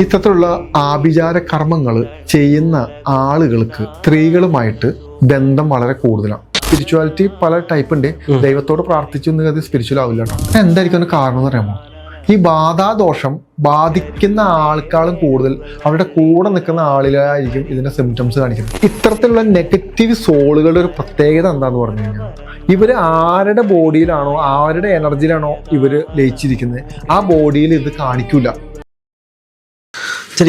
ഇത്തരത്തിലുള്ള ആഭിചാര കർമ്മങ്ങൾ ചെയ്യുന്ന ആളുകൾക്ക് സ്ത്രീകളുമായിട്ട് ബന്ധം വളരെ കൂടുതലാണ്. സ്പിരിച്വാലിറ്റി പല ടൈപ്പ് ഉണ്ട്. ദൈവത്തോട് പ്രാർത്ഥിച്ചു എന്ന് അത് സ്പിരിച്വൽ ആവില്ല കേട്ടോ. എന്തായിരിക്കും അതിന് കാരണം എന്ന് അറിയാമോ? ഈ ബാധാദോഷം ബാധിക്കുന്ന ആൾക്കാളും കൂടുതൽ അവരുടെ കൂടെ നിൽക്കുന്ന ആളിലായിരിക്കും ഇതിന്റെ സിംറ്റംസ് കാണിക്കുന്നത്. ഇത്തരത്തിലുള്ള നെഗറ്റീവ് സോളുകളുടെ ഒരു പ്രത്യേകത എന്താന്ന് പറഞ്ഞു കഴിഞ്ഞാൽ, ഇവര് ആരുടെ ബോഡിയിലാണോ ആരുടെ എനർജിയിലാണോ ഇവര് ലയിച്ചിരിക്കുന്നത് ആ ബോഡിയിൽ ഇത് കാണിക്കൂല.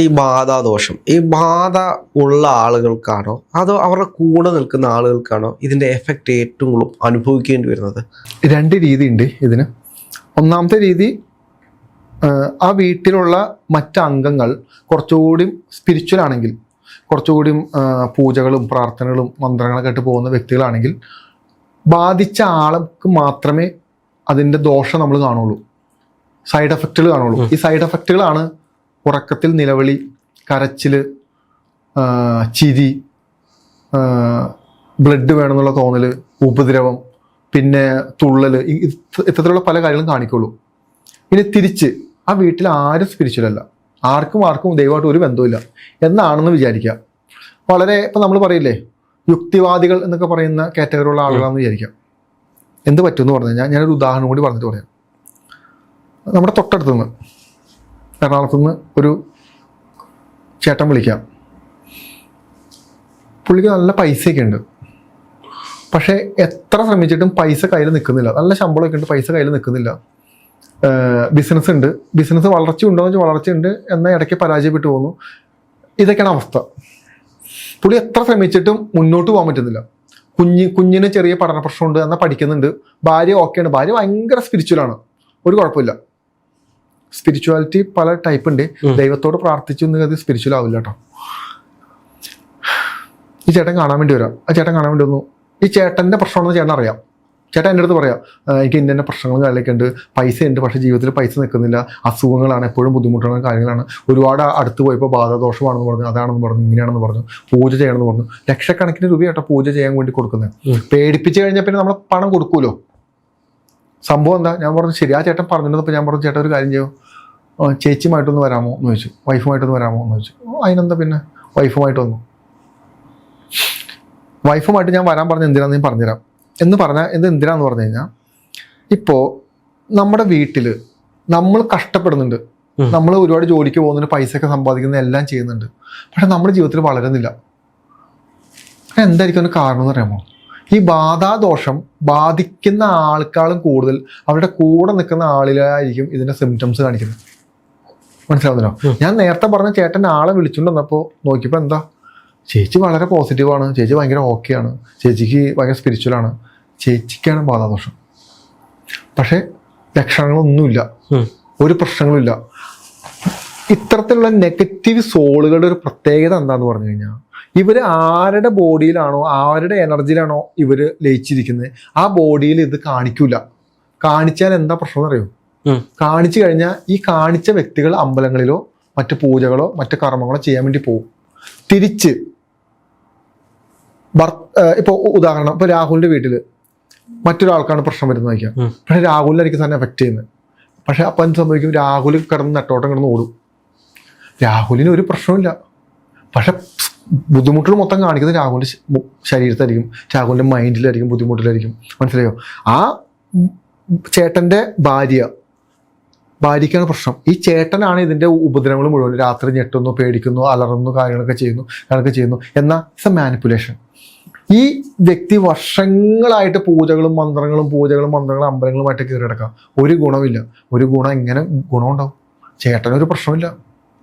ഈ ബാധാദോഷം ഈ ബാധ ഉള്ള ആളുകൾക്കാണോ അതോ അവരുടെ കൂടെ നിൽക്കുന്ന ആളുകൾക്കാണോ ഇതിന്റെ എഫക്റ്റ് ഏറ്റവും കൂടുതൽ അനുഭവിക്കേണ്ടി വരുന്നത്? രണ്ട് രീതിയുണ്ട് ഇതിന്. ഒന്നാമത്തെ രീതി, ആ വീട്ടിലുള്ള മറ്റംഗങ്ങൾ കുറച്ചുകൂടി സ്പിരിച്വൽ ആണെങ്കിൽ, കുറച്ചുകൂടി പൂജകളും പ്രാർത്ഥനകളും മന്ത്രങ്ങളൊക്കെ ആയിട്ട് പോകുന്ന വ്യക്തികളാണെങ്കിൽ ബാധിച്ച ആൾക്ക് മാത്രമേ അതിൻ്റെ ദോഷം നമ്മൾ കാണുള്ളൂ, സൈഡ് എഫക്റ്റുകൾ കാണുള്ളൂ. ഈ സൈഡ് എഫക്റ്റുകളാണ് ഉറക്കത്തിൽ നിലവിളി, കരച്ചില്, ചിരി, ബ്ലഡ് വേണമെന്നുള്ള തോന്നല്, ഉപദ്രവം, പിന്നെ തുള്ളല്, ഇത്തരത്തിലുള്ള പല കാര്യങ്ങളും കാണിക്കുള്ളൂ. ഇനി തിരിച്ച് ആ വീട്ടിൽ ആരും സ്പിരിച്വൽ അല്ല, ആർക്കും ദൈവമായിട്ട് ഒരു ബന്ധമില്ല എന്നാണെന്ന് വിചാരിക്കുക. വളരെ ഇപ്പം നമ്മൾ പറയില്ലേ യുക്തിവാദികൾ എന്നൊക്കെ പറയുന്ന കാറ്റഗറിയുള്ള ആളുകളാണെന്ന് വിചാരിക്കാം. എന്ത് പറ്റുമെന്ന് പറഞ്ഞു കഴിഞ്ഞാൽ ഞാനൊരു ഉദാഹരണം കൂടി പറഞ്ഞിട്ട് പറയാം. നമ്മുടെ തൊട്ടടുത്ത് നിന്ന് എറണാകുളത്തുനിന്ന് ഒരു ചേട്ടൻ വിളിക്കാം. പുള്ളിക്ക് നല്ല പൈസയൊക്കെ ഉണ്ട്, പക്ഷേ എത്ര ശ്രമിച്ചിട്ടും പൈസ കയ്യിൽ നിൽക്കുന്നില്ല. നല്ല ശമ്പളമൊക്കെ ഉണ്ട്, പൈസ കയ്യിൽ നിൽക്കുന്നില്ല. ബിസിനസ് ഉണ്ട്, ബിസിനസ് വളർച്ച ഉണ്ടോ എന്ന് വെച്ചാൽ വളർച്ചയുണ്ട്, എന്നാൽ ഇടയ്ക്ക് പരാജയപ്പെട്ടു പോകുന്നു. ഇതൊക്കെയാണ് അവസ്ഥ. പുള്ളി എത്ര ശ്രമിച്ചിട്ടും മുന്നോട്ട് പോകാൻ പറ്റുന്നില്ല. കുഞ്ഞിന് ചെറിയ പഠന പ്രശ്നമുണ്ട്, എന്നാൽ പഠിക്കുന്നുണ്ട്. ഭാര്യ ഓക്കെയാണ്, ഭാര്യ ഭയങ്കര സ്പിരിച്വലാണ്, ഒരു കുഴപ്പമില്ല. സ്പിരിച്വാലിറ്റി പല ടൈപ്പ് ഉണ്ട്. ദൈവത്തോട് പ്രാർത്ഥിച്ചു എന്ന് അത് സ്പിരിച്വൽ ആവില്ല കേട്ടോ. ഈ ചേട്ടൻ കാണാൻ വേണ്ടി വരാം. ആ ചേട്ടൻ കാണാൻ വേണ്ടി വന്നു. ഈ ചേട്ടൻ്റെ പ്രശ്നമാണെന്ന് ചേട്ടൻ അറിയാം. ചേട്ടൻ എൻ്റെ അടുത്ത് പറയാം, എനിക്ക് ഇന്ന പ്രശ്നങ്ങളും കാര്യങ്ങളൊക്കെ ഉണ്ട്, പൈസ ഉണ്ട്, പക്ഷേ ജീവിതത്തിൽ പൈസ നിൽക്കുന്നില്ല, അസുഖങ്ങളാണ്, എപ്പോഴും ബുദ്ധിമുട്ടുള്ള കാര്യങ്ങളാണ്, ഒരുപാട് അടുത്ത് പോയപ്പോൾ ബാധാദോഷമാണെന്ന് പറഞ്ഞു, അതാണെന്ന് പറഞ്ഞു, ഇങ്ങനെയാണെന്ന് പറഞ്ഞു, പൂജ ചെയ്യണമെന്ന് പറഞ്ഞു. ലക്ഷക്കണക്കിന് രൂപയാട്ടോ പൂജ ചെയ്യാൻ വേണ്ടി കൊടുക്കുന്നത്. പേടിപ്പിച്ച് കഴിഞ്ഞാൽ പിന്നെ നമ്മൾ പണം കൊടുക്കൂലോ. സംഭവം എന്താ? ഞാൻ പറഞ്ഞു ശരി. ആ ചേട്ടൻ പറഞ്ഞിരുന്നപ്പോൾ ഞാൻ പറഞ്ഞു, ചേട്ടൻ ഒരു കാര്യം ചെയ്യും, ചേച്ചിയുമായിട്ടൊന്ന് വരാമോ എന്ന് ചോദിച്ചു, വൈഫുമായിട്ടൊന്ന് വരാമോ എന്ന് ചോദിച്ചു. അതിനെന്താ പിന്നെ വൈഫുമായിട്ട് വന്നു. വൈഫുമായിട്ട് ഞാൻ വരാൻ പറഞ്ഞ എന്തിനാന്ന് ഞാൻ പറഞ്ഞുതരാം എന്ന് പറഞ്ഞാൽ എന്തിനാന്ന് പറഞ്ഞു കഴിഞ്ഞാൽ, ഇപ്പോൾ നമ്മുടെ വീട്ടിൽ നമ്മൾ കഷ്ടപ്പെടുന്നുണ്ട്, നമ്മൾ ഒരുപാട് ജോലിക്ക് പോകുന്നുണ്ട്, പൈസയൊക്കെ സമ്പാദിക്കുന്നത് എല്ലാം ചെയ്യുന്നുണ്ട്, പക്ഷെ നമ്മുടെ ജീവിതത്തിൽ വളരുന്നില്ല. എന്തായിരിക്കും അതിന് കാരണം എന്ന് അറിയാമോ? ഈ ബാധാദോഷം ബാധിക്കുന്ന ആൾക്കാളും കൂടുതൽ അവരുടെ കൂടെ നിൽക്കുന്ന ആളിലായിരിക്കും ഇതിന്റെ സിംറ്റംസ് കാണിക്കുന്നത്. മനസ്സിലാവുന്നല്ലോ? ഞാൻ നേരത്തെ പറഞ്ഞ ചേട്ടൻ ആളെ വിളിച്ചുകൊണ്ട് വന്നപ്പോൾ നോക്കിയപ്പോൾ എന്താ, ചേച്ചി വളരെ പോസിറ്റീവാണ്, ചേച്ചി ഭയങ്കര ഓക്കെയാണ്, ചേച്ചിക്ക് ഭയങ്കര സ്പിരിച്വലാണ്, ചേച്ചിക്കാണ് ബാധാദോഷം. പക്ഷെ ലക്ഷണങ്ങളൊന്നുമില്ല, ഒരു പ്രശ്നങ്ങളുമില്ല. ഇത്തരത്തിലുള്ള നെഗറ്റീവ് സോളുകളുടെ ഒരു പ്രത്യേകത എന്താന്ന് പറഞ്ഞു കഴിഞ്ഞാൽ, ഇവര് ആരുടെ ബോഡിയിലാണോ ആരുടെ എനർജിയിലാണോ ഇവര് ലയിച്ചിരിക്കുന്നത് ആ ബോഡിയിൽ ഇത് കാണിക്കൂല. കാണിച്ചാൽ എന്താ പ്രശ്നം എന്നറിയോ? കാണിച്ചു കഴിഞ്ഞാൽ ഈ കാണിച്ച വ്യക്തികൾ അമ്പലങ്ങളിലോ മറ്റു പൂജകളോ മറ്റു കർമ്മങ്ങളോ ചെയ്യാൻ വേണ്ടി പോകും. തിരിച്ച് ഇപ്പൊ ഉദാഹരണം, ഇപ്പൊ രാഹുലിന്റെ വീട്ടില് മറ്റൊരാൾക്കാണ് പ്രശ്നം വരുന്നത് വയ്ക്കാം, പക്ഷെ രാഹുലിനായിരിക്കും തന്നെ എഫക്ട് ചെയ്യുന്നത്. പക്ഷെ അപ്പൊ എന്ത് സംഭവിക്കും? രാഹുൽ കിടന്ന് നെട്ടോട്ടം കിടന്ന് ഓടും. രാഹുലിന് ഒരു പ്രശ്നമില്ല, പക്ഷെ ബുദ്ധിമുട്ടുകൾ മൊത്തം കാണിക്കുന്നത് രാഹുലിന്റെ ശരീരത്തായിരിക്കും, രാഹുലിന്റെ മൈൻഡിലായിരിക്കും, ബുദ്ധിമുട്ടിലായിരിക്കും. മനസ്സിലായോ? ആ ചേട്ടന്റെ ഭാര്യയ്ക്കാണ് പ്രശ്നം. ഈ ചേട്ടനാണ് ഇതിന്റെ ഉപദ്രവങ്ങൾ മുഴുവൻ. രാത്രി ഞെട്ടുന്നു, പേടിക്കുന്നു, അലറുന്നു, കാര്യങ്ങളൊക്കെ ചെയ്യുന്നു. എന്നാൽ ഇറ്റ്സ് എ മാനിപ്പുലേഷൻ. ഈ വ്യക്തി വർഷങ്ങളായിട്ട് പൂജകളും മന്ത്രങ്ങളും അമ്പലങ്ങളുമായിട്ട് കയറി കിടക്കാം. ഒരു ഗുണമില്ല. ഒരു ഗുണം എങ്ങനെ ഗുണം ഉണ്ടാവും? ചേട്ടനൊരു പ്രശ്നമില്ല,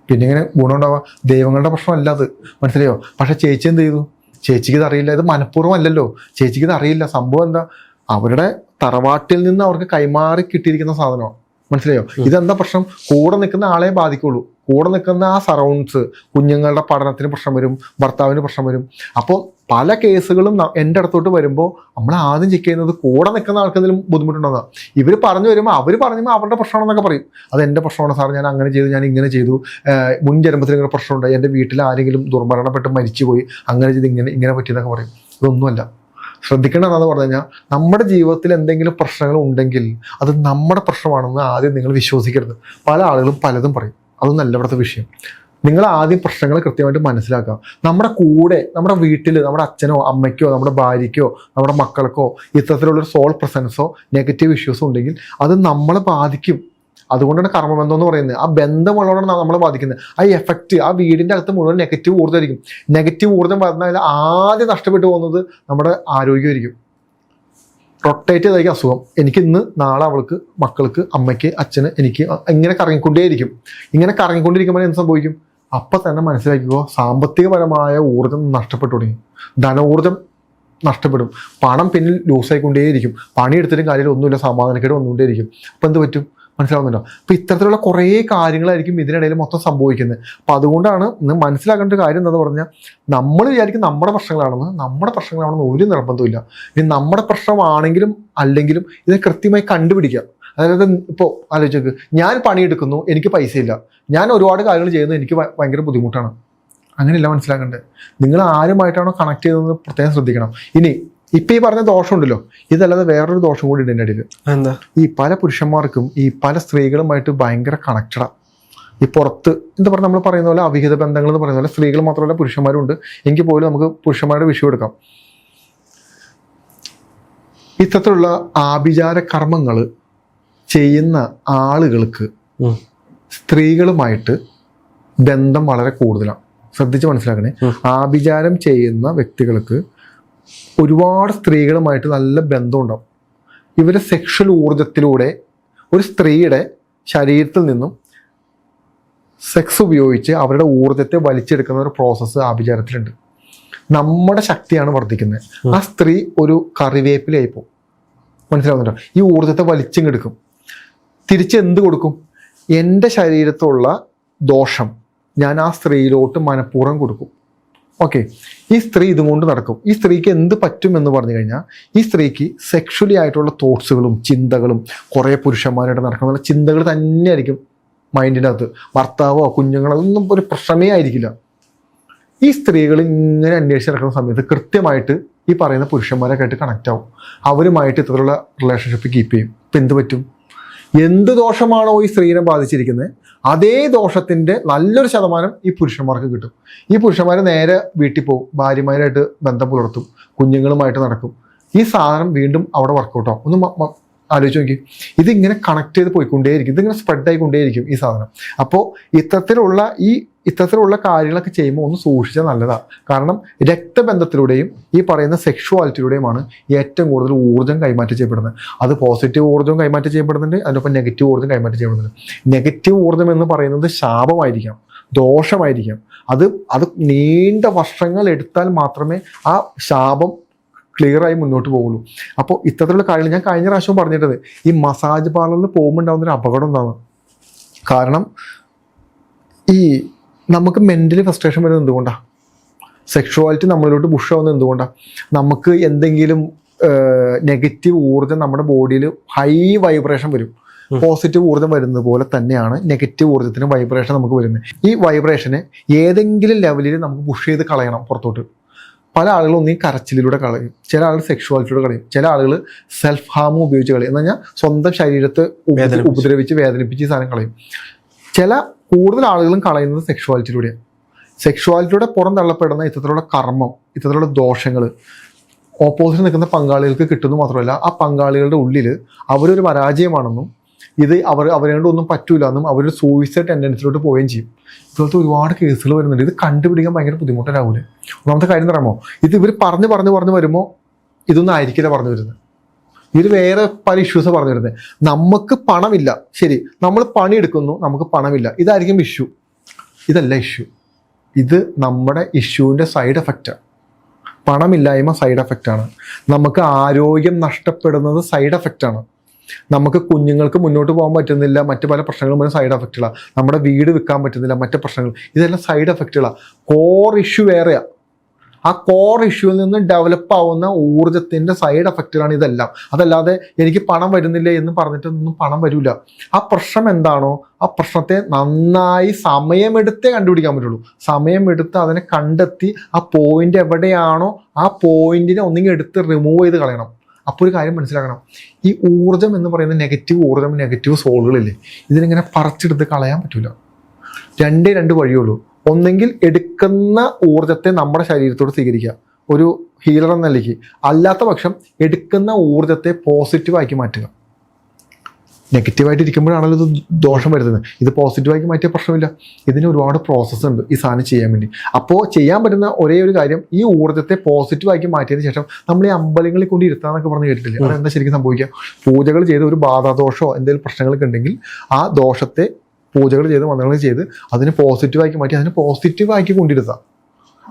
പിന്നെ ഇങ്ങനെ ഗുണം ഉണ്ടാവുക? ദൈവങ്ങളുടെ പ്രശ്നമല്ല അത്. മനസ്സിലായോ? പക്ഷെ ചേച്ചി എന്ത് ചെയ്തു? ചേച്ചിക്ക് ഇത് അറിയില്ല. ഇത് മനഃപൂർവ്വം അല്ലല്ലോ, ചേച്ചിക്ക് ഇത് അറിയില്ല. സംഭവം എന്താ? അവരുടെ തറവാട്ടിൽ നിന്ന് അവർക്ക് കൈമാറി കിട്ടിയിരിക്കുന്ന സാധനമാണ്. മനസ്സിലായോ? ഇതെന്താ പ്രശ്നം? കൂടെ നിൽക്കുന്ന ആളെ ബാധിക്കുള്ളൂ. കൂടെ നിൽക്കുന്ന ആ സറൗണ്ട്സ്, കുഞ്ഞുങ്ങളുടെ പഠനത്തിന് പ്രശ്നം വരും, ഭർത്താവിന് പ്രശ്നം വരും. അപ്പോൾ പല കേസുകളും എൻ്റെ അടുത്തോട്ട് വരുമ്പോൾ നമ്മൾ ആദ്യം ചെക്ക് ചെയ്യുന്നത് കൂടെ നിൽക്കുന്ന ആൾക്കെന്തെങ്കിലും ബുദ്ധിമുട്ടുണ്ടെന്നാണ്. ഇവർ പറഞ്ഞു വരുമ്പോൾ അവരുടെ പ്രശ്നമാണെന്നൊക്കെ പറയും. അത് എൻ്റെ പ്രശ്നമാണ് സാർ, ഞാൻ അങ്ങനെ ചെയ്തു, ഞാൻ ഇങ്ങനെ ചെയ്തു, മുൻ ജന്മത്തിൽ ഇങ്ങനെ പ്രശ്നമുണ്ടായി, എൻ്റെ വീട്ടിൽ ആരെങ്കിലും ദുർമരണപ്പെട്ട് മരിച്ചുപോയി, അങ്ങനെ ചെയ്ത് ഇങ്ങനെ പറ്റിയെന്നൊക്കെ പറയും. ഇതൊന്നുമല്ല. ശ്രദ്ധിക്കേണ്ടതെന്ന് പറഞ്ഞു കഴിഞ്ഞാൽ, നമ്മുടെ ജീവിതത്തിൽ എന്തെങ്കിലും പ്രശ്നങ്ങൾ ഉണ്ടെങ്കിൽ അത് നമ്മുടെ പ്രശ്നമാണെന്ന് ആദ്യം നിങ്ങൾ വിശ്വസിക്കരുത്. പല ആളുകളും പലതും പറയും. അതൊന്നല്ല ഇവിടുത്തെ വിഷയം. നിങ്ങൾ ആദ്യം പ്രശ്നങ്ങൾ കൃത്യമായിട്ട് മനസ്സിലാക്കുക. നമ്മുടെ കൂടെ, നമ്മുടെ വീട്ടിൽ, നമ്മുടെ അച്ഛനോ അമ്മയ്ക്കോ നമ്മുടെ ഭാര്യയ്ക്കോ നമ്മുടെ മക്കൾക്കോ ഇത്തരത്തിലുള്ളൊരു സോൾ പ്രസൻസോ നെഗറ്റീവ് ഇഷ്യൂസോ ഉണ്ടെങ്കിൽ അത് നമ്മളെ ബാധിക്കും. അതുകൊണ്ടാണ് കർമ്മബന്ധം എന്ന് പറയുന്നത്. ആ ബന്ധമുള്ളതാണ് നമ്മളെ ബാധിക്കുന്നത്. ആ എഫക്റ്റ് ആ വീടിൻ്റെ അകത്ത് മുഴുവൻ നെഗറ്റീവ് ഊർജ്ജമായിരിക്കും. നെഗറ്റീവ് ഊർജ്ജം പറഞ്ഞാൽ ആദ്യം നഷ്ടപ്പെട്ടു പോകുന്നത് നമ്മുടെ ആരോഗ്യമായിരിക്കും. റൊട്ടേറ്റ് ചെയ്തായിരിക്കും അസുഖം. എനിക്ക് ഇന്ന് നാളെ അവൾക്ക്, മക്കൾക്ക്, അമ്മയ്ക്ക്, അച്ഛന്, എനിക്ക് ഇങ്ങനെ കറങ്ങിക്കൊണ്ടേയിരിക്കും. ഇങ്ങനെ കറങ്ങിക്കൊണ്ടിരിക്കുമ്പോൾ എന്ത് സംഭവിക്കും? അപ്പം തന്നെ മനസ്സിലാക്കിക്കോ, സാമ്പത്തികപരമായ ഊർജ്ജം നഷ്ടപ്പെട്ടു തുടങ്ങി. ധനഊർജ്ജം നഷ്ടപ്പെടും. പണം പിന്നിൽ ലൂസായിക്കൊണ്ടേയിരിക്കും. പണിയെടുത്തിട്ടും കാര്യത്തിൽ ഒന്നുമില്ല, സമാധാനക്കേട് വന്നുകൊണ്ടേയിരിക്കും. അപ്പം എന്ത് പറ്റും? മനസ്സിലാവുന്നുണ്ടോ? അപ്പം ഇത്തരത്തിലുള്ള കുറേ കാര്യങ്ങളായിരിക്കും ഇതിനിടയിൽ മൊത്തം സംഭവിക്കുന്നത്. അപ്പം അതുകൊണ്ടാണ് ഇന്ന് മനസ്സിലാക്കേണ്ട ഒരു കാര്യം എന്താണെന്ന് പറഞ്ഞാൽ, നമ്മൾ വിചാരിക്കും നമ്മുടെ പ്രശ്നങ്ങളാണെന്ന് ഒരു നിർബന്ധമില്ല. ഇനി നമ്മുടെ പ്രശ്നമാണെങ്കിലും അല്ലെങ്കിലും ഇതിനെ കൃത്യമായി കണ്ടുപിടിക്കുക. അതായത് ഇപ്പോൾ ആലോചിച്ചേക്ക്, ഞാൻ പണിയെടുക്കുന്നു, എനിക്ക് പൈസയില്ല, ഞാൻ ഒരുപാട് കാര്യങ്ങൾ ചെയ്യുന്നു, എനിക്ക് ഭയങ്കര ബുദ്ധിമുട്ടാണ്. അങ്ങനെയല്ല മനസ്സിലാക്കേണ്ടത്. നിങ്ങൾ ആരുമായിട്ടാണോ കണക്ട് ചെയ്തതെന്ന് പ്രത്യേകം ശ്രദ്ധിക്കണം. ഇനി ഇപ്പം ഈ പറഞ്ഞ ദോഷമുണ്ടല്ലോ, ഇതല്ലാതെ വേറൊരു ദോഷം കൂടി ഉണ്ട് ഇതിൻ്റെ ഇടയിൽ. എന്താ? ഈ പല പുരുഷന്മാർക്കും ഈ പല സ്ത്രീകളുമായിട്ട് ഭയങ്കര കണക്റ്റഡാണ്. ഈ പുറത്ത് എന്താ പറയുക, നമ്മൾ പറയുന്ന പോലെ അവിഹിത ബന്ധങ്ങൾ എന്ന് പറയുന്ന പോലെ സ്ത്രീകൾ മാത്രമല്ല പുരുഷന്മാരും ഉണ്ട്. എങ്കിൽ പോലും നമുക്ക് പുരുഷന്മാരുടെ വിഷയം എടുക്കാം. ഇത്തരത്തിലുള്ള ആഭിചാര കർമ്മങ്ങൾ ചെയ്യുന്ന ആളുകൾക്ക് സ്ത്രീകളുമായിട്ട് ബന്ധം വളരെ കൂടുതലാണ്. ശ്രദ്ധിച്ച് മനസ്സിലാക്കണേ. ആഭിചാരം ചെയ്യുന്ന വ്യക്തികൾക്ക് ഒരുപാട് സ്ത്രീകളുമായിട്ട് നല്ല ബന്ധമുണ്ടാവും. ഇവരെ സെക്ഷൽ ഊർജത്തിലൂടെ ഒരു സ്ത്രീയുടെ ശരീരത്തിൽ നിന്നും സെക്സ് ഉപയോഗിച്ച് അവരുടെ ഊർജത്തെ വലിച്ചെടുക്കുന്ന ഒരു പ്രോസസ്സ് ആഭിചാരത്തിലുണ്ട്. നമ്മുടെ ശക്തിയാണ് വർദ്ധിക്കുന്നത്. ആ സ്ത്രീ ഒരു കറിവേപ്പിലായി പോകും. മനസ്സിലാവുന്നുണ്ടോ? ഈ ഊർജത്തെ വലിച്ചെടുക്കും. തിരിച്ച് എന്ത് കൊടുക്കും? എൻ്റെ ശരീരത്തുള്ള ദോഷം ഞാൻ ആ സ്ത്രീയിലോട്ട് മനഃപൂർവ്വം കൊടുക്കും. ഓക്കെ, ഈ സ്ത്രീ ഇതുകൊണ്ട് നടക്കും. ഈ സ്ത്രീക്ക് എന്ത് പറ്റും എന്ന് പറഞ്ഞു കഴിഞ്ഞാൽ, ഈ സ്ത്രീക്ക് സെക്ഷലി ആയിട്ടുള്ള തോട്ട്സുകളും ചിന്തകളും, കുറേ പുരുഷന്മാരായിട്ട് നടക്കുന്ന ചിന്തകൾ തന്നെയായിരിക്കും മൈൻഡിൻ്റെ അകത്ത്. ഭർത്താവോ കുഞ്ഞുങ്ങളോ അതൊന്നും ഒരു പ്രശ്നമേ ആയിരിക്കില്ല. ഈ സ്ത്രീകൾ ഇങ്ങനെ അന്വേഷിച്ച് നടക്കുന്ന സമയത്ത് കൃത്യമായിട്ട് ഈ പറയുന്ന പുരുഷന്മാരൊക്കെ ആയിട്ട് കണക്റ്റ് ആവും. അവരുമായിട്ട് ഇത്തരത്തിലുള്ള റിലേഷൻഷിപ്പ് കീപ്പ് ചെയ്യും. ഇപ്പം എന്ത് പറ്റും? എന്ത് ദോഷമാണോ ഈ സ്ത്രീനെ ബാധിച്ചിരിക്കുന്നത്, അതേ ദോഷത്തിൻ്റെ നല്ലൊരു ശതമാനം ഈ പുരുഷന്മാർക്ക് കിട്ടും. ഈ പുരുഷന്മാർ നേരെ വീട്ടിൽ പോകും, ഭാര്യമാരായിട്ട് ബന്ധം പുലർത്തും, കുഞ്ഞുങ്ങളുമായിട്ട് നടക്കും. ഈ സാധനം വീണ്ടും അവിടെ വർക്കൗട്ടാവും. ഒന്ന് ആലോചിച്ച് നോക്കി. ഇതിങ്ങനെ കണക്ട് ചെയ്ത് പോയിക്കൊണ്ടേയിരിക്കും. ഇതിങ്ങനെ സ്പ്രെഡ് ആയിക്കൊണ്ടേയിരിക്കും ഈ സാധനം. അപ്പോൾ ഇത്തരത്തിലുള്ള കാര്യങ്ങളൊക്കെ ചെയ്യുമ്പോൾ ഒന്ന് സൂക്ഷിച്ചാൽ നല്ലതാണ്. കാരണം രക്തബന്ധത്തിലൂടെയും ഈ പറയുന്ന സെക്ഷുവാലിറ്റിയിലൂടെയുമാണ് ഏറ്റവും കൂടുതൽ ഊർജ്ജം കൈമാറ്റം ചെയ്യപ്പെടുന്നത്. അത് പോസിറ്റീവ് ഊർജ്ജം കൈമാറ്റം ചെയ്യപ്പെടുന്നുണ്ട്, അതിനൊപ്പം നെഗറ്റീവ് ഊർജ്ജം കൈമാറ്റം ചെയ്യപ്പെടുന്നുണ്ട്. നെഗറ്റീവ് ഊർജ്ജം എന്ന് പറയുന്നത് ശാപമായിരിക്കാം, ദോഷമായിരിക്കാം. അത് നീണ്ട വർഷങ്ങൾ എടുത്താൽ മാത്രമേ ആ ശാപം ക്ലിയറായി മുന്നോട്ട് പോകുള്ളൂ. അപ്പോൾ ഇത്തരത്തിലുള്ള കാര്യങ്ങൾ ഞാൻ കഴിഞ്ഞ പ്രാവശ്യം പറഞ്ഞിട്ടത്, ഈ മസാജ് പാർലറിൽ പോകുമ്പോൾ ഉണ്ടാകുന്നൊരു അപകടം എന്താണ്? കാരണം ഈ നമുക്ക് മെൻ്റലി ഫ്രസ്ട്രേഷൻ വരുന്നത് എന്തുകൊണ്ടാണ്? സെക്ഷുവാലിറ്റി നമ്മളിലോട്ട് പുഷാവുന്നത് എന്തുകൊണ്ടാണ്? നമുക്ക് എന്തെങ്കിലും നെഗറ്റീവ് ഊർജ്ജം നമ്മുടെ ബോഡിയിൽ ഹൈ വൈബ്രേഷൻ വരും. പോസിറ്റീവ് ഊർജ്ജം വരുന്നത് പോലെ തന്നെയാണ് നെഗറ്റീവ് ഊർജ്ജത്തിന് വൈബ്രേഷൻ നമുക്ക് വരുന്നത്. ഈ വൈബ്രേഷനെ ഏതെങ്കിലും ലെവലിൽ നമുക്ക് പുഷ് ചെയ്ത് കളയണം പുറത്തോട്ട്. പല ആളുകളും ഒന്നീ കരച്ചിലൂടെ കളയും, ചില ആളുകൾ സെക്ഷുവാലിറ്റിയിലൂടെ കളയും, ചില ആളുകൾ സെൽഫ് ഹാം ഉപയോഗിച്ച് കളയും. എന്ന് പറഞ്ഞാൽ സ്വന്തം ശരീരത്തെ ഉപദ്രവിച്ച് വേദനിപ്പിച്ച് ഈ സാധനം കളയും. കൂടുതൽ ആളുകളും കളയുന്നത് സെക്ഷുവാലിറ്റിയിലൂടെയാണ്. സെക്ഷുവാലിറ്റിയുടെ പുറം തള്ളപ്പെടുന്ന ഇത്തരത്തിലുള്ള കർമ്മം, ഇത്തരത്തിലുള്ള ദോഷങ്ങൾ ഓപ്പോസിറ്റ് നിൽക്കുന്ന പങ്കാളികൾക്ക് കിട്ടുന്നു മാത്രമല്ല, ആ പങ്കാളികളുടെ ഉള്ളിൽ അവരൊരു പരാജയമാണെന്നും ഇത് അവരെ കൊണ്ടൊന്നും പറ്റൂല എന്നും അവരൊരു സൂയിസൈഡ് ടെൻഡൻസിലോട്ട് പോവുകയും ചെയ്യും. ഇപ്പോഴത്തെ ഒരുപാട് കേസുകൾ വരുന്നുണ്ട്. ഇത് കണ്ടുപിടിക്കാൻ ഭയങ്കര ബുദ്ധിമുട്ടാവില്ലേ? ഒന്നാമത്തെ കാര്യം എന്ന് പറയുമ്പോൾ, ഇത് ഇവർ പറഞ്ഞു വരുമ്പോൾ ഇതൊന്നും ആയിരിക്കില്ല പറഞ്ഞു വരുന്നത്. ഇവർ വേറെ പല ഇഷ്യൂസ് പറഞ്ഞു വരുന്നത്. നമുക്ക് പണമില്ല, ശരി, നമ്മൾ പണിയെടുക്കുന്നു, നമുക്ക് പണമില്ല, ഇതായിരിക്കും ഇഷ്യൂ. ഇതല്ല ഇഷ്യൂ. ഇത് നമ്മുടെ ഇഷ്യൂവിൻ്റെ സൈഡ് എഫക്റ്റാണ്. പണമില്ലായ്മ സൈഡ് എഫക്റ്റാണ്. നമുക്ക് ആരോഗ്യം നഷ്ടപ്പെടുന്നത് സൈഡ് എഫക്റ്റാണ്. നമുക്ക് കുഞ്ഞുങ്ങൾക്ക് മുന്നോട്ട് പോകാൻ പറ്റുന്നില്ല, മറ്റു പല പ്രശ്നങ്ങളും സൈഡ് എഫക്റ്റുകളാണ്. നമ്മുടെ വീട് വിൽക്കാൻ പറ്റുന്നില്ല, മറ്റു പ്രശ്നങ്ങൾ, ഇതെല്ലാം സൈഡ് എഫക്റ്റുകളാണ്. കോർ ഇഷ്യൂ വേറെയാണ്. ആ കോർ ഇഷ്യൂവിൽ നിന്ന് ഡെവലപ്പ് ആവുന്ന ഊർജത്തിൻ്റെ സൈഡ് എഫക്റ്റുകളാണ് ഇതെല്ലാം. അതല്ലാതെ എനിക്ക് പണം വരുന്നില്ല എന്ന് പറഞ്ഞിട്ടൊന്നും പണം വരില്ല. ആ പ്രശ്നം എന്താണോ ആ പ്രശ്നത്തെ നന്നായി സമയമെടുത്തേ കണ്ടുപിടിക്കാൻ പറ്റുള്ളൂ. സമയമെടുത്ത് അതിനെ കണ്ടെത്തി ആ പോയിന്റ് എവിടെയാണോ ആ പോയിന്റിനെ ഒന്നെങ്കിൽ എടുത്ത് റിമൂവ് ചെയ്ത് കളയണം. അപ്പോൾ ഒരു കാര്യം മനസ്സിലാക്കണം, ഈ ഊർജം എന്ന് പറയുന്ന നെഗറ്റീവ് ഊർജം, നെഗറ്റീവ് സോളുകളില്ലേ, ഇതിനിങ്ങനെ പറിച്ചെടുത്ത് കളയാൻ പറ്റില്ല. രണ്ട് വഴിയുള്ളൂ. ഒന്നെങ്കിൽ എടുക്കുന്ന ഊർജത്തെ നമ്മുടെ ശരീരത്തോട് സ്വീകരിക്കുക ഒരു ഹീലർ എന്ന നിലയ്ക്ക്, അല്ലാത്ത പക്ഷം എടുക്കുന്ന ഊർജത്തെ പോസിറ്റീവാക്കി മാറ്റുക. നെഗറ്റീവായിട്ട് ഇരിക്കുമ്പോഴാണല്ലോ ഇത് ദോഷം വരുന്നത്. ഇത് പോസിറ്റീവാക്കി മാറ്റിയ പ്രശ്നമില്ല. ഇതിന് ഒരുപാട് പ്രോസസ്സ് ഉണ്ട് ഈ സാധനം ചെയ്യാൻ വേണ്ടി. അപ്പോൾ ചെയ്യാൻ പറ്റുന്ന ഒരേ ഒരു കാര്യം, ഈ ഊർജ്ജത്തെ പോസിറ്റീവാക്കി മാറ്റിയതിന് ശേഷം നമ്മൾ ഈ അമ്പലങ്ങളിൽ കൊണ്ട് ഇരുത്താന്നൊക്കെ പറഞ്ഞ് കേട്ടിട്ടില്ലേ? അതെന്താ ശരിക്കും സംഭവിക്കുക? പൂജകൾ ചെയ്ത് ഒരു ബാധാദോഷമോ എന്തെങ്കിലും പ്രശ്നങ്ങളൊക്കെ ഉണ്ടെങ്കിൽ ആ ദോഷത്തെ പൂജകൾ ചെയ്ത് മന്ത്രങ്ങൾ ചെയ്ത് അതിനെ പോസിറ്റീവാക്കി മാറ്റി അതിനെ പോസിറ്റീവാക്കി കൊണ്ടിരുത്താം.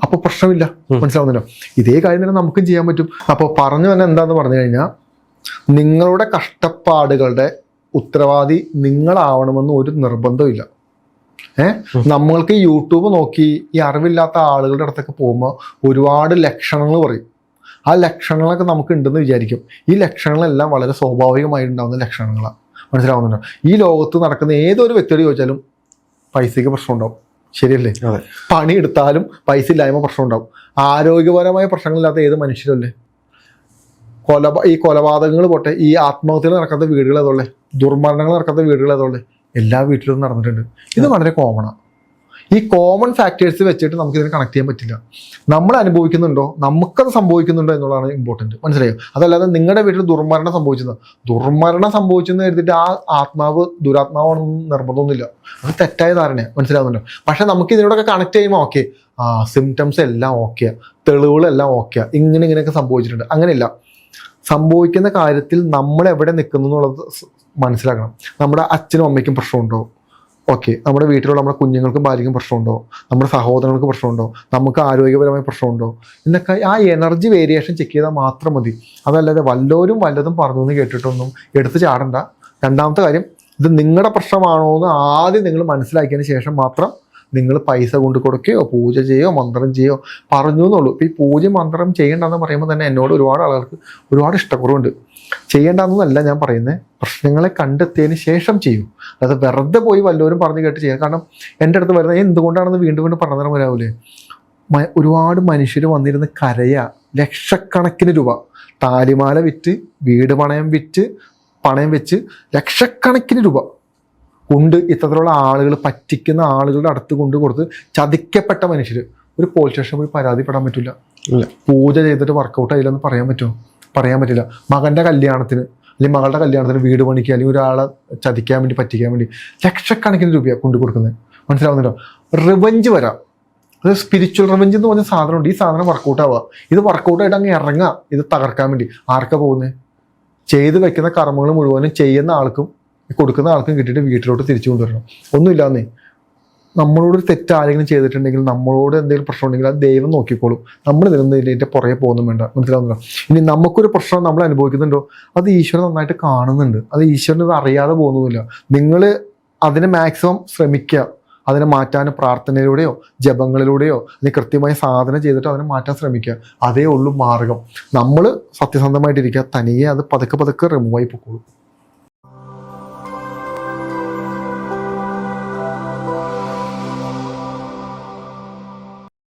അപ്പോൾ പ്രശ്നമില്ല. മനസ്സിലാവുന്നല്ലോ? ഇതേ കാര്യം തന്നെ നമുക്കും ചെയ്യാൻ പറ്റും. അപ്പോൾ പറഞ്ഞു തന്നെ എന്താന്ന് പറഞ്ഞു കഴിഞ്ഞാൽ, നിങ്ങളുടെ കഷ്ടപ്പാടുകളുടെ ഉത്തരവാദി നിങ്ങളാവണമെന്ന് ഒരു നിർബന്ധമില്ല. നമ്മൾക്ക് യൂട്യൂബ് നോക്കി ഈ അറിവില്ലാത്ത ആളുകളുടെ അടുത്തൊക്കെ പോകുമ്പോൾ ഒരുപാട് ലക്ഷണങ്ങൾ പറയും. ആ ലക്ഷണങ്ങളൊക്കെ നമുക്ക് ഉണ്ടെന്ന് വിചാരിക്കും. ഈ ലക്ഷണങ്ങളെല്ലാം വളരെ സ്വാഭാവികമായി ഉണ്ടാകുന്ന ലക്ഷണങ്ങളാണ്. മനസ്സിലാവുന്നുണ്ടോ? ഈ ലോകത്ത് നടക്കുന്ന ഏതൊരു വ്യക്തിയോട് ചോദിച്ചാലും പൈസയ്ക്ക് പ്രശ്നം ഉണ്ടാവും. ശരിയല്ലേ? പണിയെടുത്താലും പൈസ ഇല്ലായ്മ പ്രശ്നം ഉണ്ടാവും. ആരോഗ്യപരമായ പ്രശ്നങ്ങളില്ലാത്ത ഏത് മനുഷ്യരല്ലേ? ഈ കൊലപാതകങ്ങൾ പോട്ടെ, ഈ ആത്മഹത്യകൾ നടക്കാത്ത വീടുകൾ ഏതോളെ, ദുർമരണങ്ങൾ നടക്കാത്ത വീടുകൾ ഏതോളെ, എല്ലാ വീട്ടിലും നടന്നിട്ടുണ്ട്. ഇത് വളരെ കോമണാണ്. ഈ കോമൺ ഫാക്ടേഴ്സ് വെച്ചിട്ട് നമുക്ക് ഇതിനെ കണക്ട് ചെയ്യാൻ പറ്റില്ല. നമ്മൾ അനുഭവിക്കുന്നുണ്ടോ, നമുക്കത് സംഭവിക്കുന്നുണ്ടോ എന്നുള്ളതാണ് ഇമ്പോർട്ടൻറ്റ്. മനസ്സിലായോ? അതല്ലാതെ നിങ്ങളുടെ വീട്ടിൽ ദുർമരണം സംഭവിച്ചെന്ന് കരുതിയിട്ട് ആ ആത്മാവ് ദുരാത്മാവാണെന്ന് നിർബന്ധമൊന്നുമില്ല. അത് തെറ്റായ ധാരണയാണ്. മനസ്സിലാവുന്നുണ്ടോ? പക്ഷെ നമുക്ക് ഇതിനോടൊക്കെ കണക്ട് ചെയ്യുമ്പോൾ ഓക്കെ, സിംറ്റംസ് എല്ലാം ഓക്കെയാണ്, തെളിവുകളെല്ലാം ഓക്കെയാണ്, ഇങ്ങനെയൊക്കെ സംഭവിച്ചിട്ടുണ്ട്. അങ്ങനെയില്ല. സംഭവിക്കുന്ന കാര്യത്തിൽ നമ്മൾ എവിടെ നിൽക്കുന്നു എന്നുള്ളത് മനസ്സിലാക്കണം. നമ്മുടെ അച്ഛനും അമ്മയ്ക്കും പ്രശ്നമുണ്ടോ? ഓക്കെ. നമ്മുടെ വീട്ടിലുള്ള നമ്മുടെ കുഞ്ഞുങ്ങൾക്കും ഭാര്യയ്ക്കും പ്രശ്നമുണ്ടോ? നമ്മുടെ സഹോദരങ്ങൾക്ക് പ്രശ്നമുണ്ടോ? നമുക്ക് ആരോഗ്യപരമായ പ്രശ്നമുണ്ടോ? എന്നൊക്കെ ആ എനർജി വേരിയേഷൻ ചെക്ക് ചെയ്താൽ മാത്രം മതി. അതല്ലാതെ വല്ലതും പറഞ്ഞു എന്ന് കേട്ടിട്ടൊന്നും എടുത്ത് ചാടണ്ട. രണ്ടാമത്തെ കാര്യം, ഇത് നിങ്ങളുടെ പ്രശ്നമാണോ എന്ന് ആദ്യം നിങ്ങൾ മനസ്സിലാക്കിയതിന് ശേഷം മാത്രം നിങ്ങൾ പൈസ കൊണ്ട് കൊടുക്കുകയോ പൂജ ചെയ്യോ മന്ത്രം ചെയ്യോ പറഞ്ഞു എന്നുള്ളൂ. ഇപ്പോൾ ഈ പൂജ മന്ത്രം ചെയ്യേണ്ടെന്ന് പറയുമ്പോൾ തന്നെ എന്നോട് ഒരുപാട് ആളുകൾക്ക് ഒരുപാട് ഇഷ്ടക്കുറവുണ്ട്. ചെയ്യേണ്ടെന്നല്ല ഞാൻ പറയുന്നത്, പ്രശ്നങ്ങളെ കണ്ടെത്തിയതിന് ശേഷം ചെയ്യൂ. അതായത് വെറുതെ പോയി വല്ലവരും പറഞ്ഞു കേട്ട് ചെയ്യുക. കാരണം എൻ്റെ അടുത്ത് വരുന്നത് എന്തുകൊണ്ടാണെന്ന് വീണ്ടും പറഞ്ഞു വരാവൂലേ? ഒരുപാട് മനുഷ്യർ വന്നിരുന്ന് കരയാ, ലക്ഷക്കണക്കിന് രൂപ താലിമാല വിറ്റ്, വീട് പണയം വെച്ച് ലക്ഷക്കണക്കിന് രൂപ കൊണ്ട് ഇത്തരത്തിലുള്ള ആളുകൾ പറ്റിക്കുന്ന ആളുകളുടെ അടുത്ത് കൊണ്ട് കൊടുത്ത് ചതിക്കപ്പെട്ട മനുഷ്യർ ഒരു പോലീസ് സ്റ്റേഷനിൽ പോയി പരാതിപ്പെടാൻ പറ്റില്ല. പൂജ ചെയ്തിട്ട് വർക്കൗട്ട് ആയില്ലെന്ന് പറയാൻ പറ്റുമോ? പറയാൻ പറ്റില്ല. മകൻ്റെ കല്യാണത്തിന് അല്ലെങ്കിൽ മകളുടെ കല്യാണത്തിന് വീട് പണിക്ക് അല്ലെങ്കിൽ ഒരാളെ ചതിക്കാൻ വേണ്ടി പറ്റിക്കാൻ വേണ്ടി ലക്ഷക്കണക്കിന് രൂപയാണ് കൊണ്ടു കൊടുക്കുന്നത്. മനസ്സിലാവുന്നുണ്ടോ? റിവഞ്ച് വരാം. അത് സ്പിരിച്വൽ റിവഞ്ച് എന്ന് പറഞ്ഞ സാധനമുണ്ട്. ഈ സാധനം വർക്കൗട്ട് ആവുക. ഇത് വർക്കൗട്ടായിട്ട് അങ്ങ് ഇറങ്ങുക. ഇത് തകർക്കാൻ വേണ്ടി ആർക്കാ പോകുന്നത്? ചെയ്ത് വെക്കുന്ന കർമ്മങ്ങൾ മുഴുവനും ചെയ്യുന്ന ആൾക്കും കൊടുക്കുന്ന ആൾക്കും കിട്ടിയിട്ട് വീട്ടിലോട്ട് തിരിച്ചു കൊണ്ടുവരണം. ഒന്നുമില്ലാന്നേ. നമ്മളോടൊരു തെറ്റ് ആരെങ്കിലും ചെയ്തിട്ടുണ്ടെങ്കിൽ, നമ്മളോട് എന്തെങ്കിലും പ്രശ്നം ഉണ്ടെങ്കിൽ അത് ദൈവം നോക്കിക്കോളും. നമ്മൾ ഇതിൻ്റെ പുറകെ പോകുന്നു വേണ്ട. മനസ്സിലാവുന്നുണ്ടോ? ഇനി നമുക്കൊരു പ്രശ്നം നമ്മൾ അനുഭവിക്കുന്നുണ്ടോ, അത് ഈശ്വരൻ നന്നായിട്ട് കാണുന്നുണ്ട്. അത് ഈശ്വരൻ ഇത് അറിയാതെ പോകുന്നില്ല. നിങ്ങൾ അതിനെ മാക്സിമം ശ്രമിക്കുക. അതിനെ മാറ്റാൻ പ്രാർത്ഥനയിലൂടെയോ ജപങ്ങളിലൂടെയോ അല്ലെങ്കിൽ കൃത്യമായ സാധന ചെയ്തിട്ടോ അതിനെ മാറ്റാൻ ശ്രമിക്കുക. അതേ ഉള്ളൂ മാർഗം. നമ്മൾ സത്യസന്ധമായിട്ടിരിക്കുക. തനിയെ അത് പതുക്കെ റിമൂവ് ആയി പൊക്കോളും.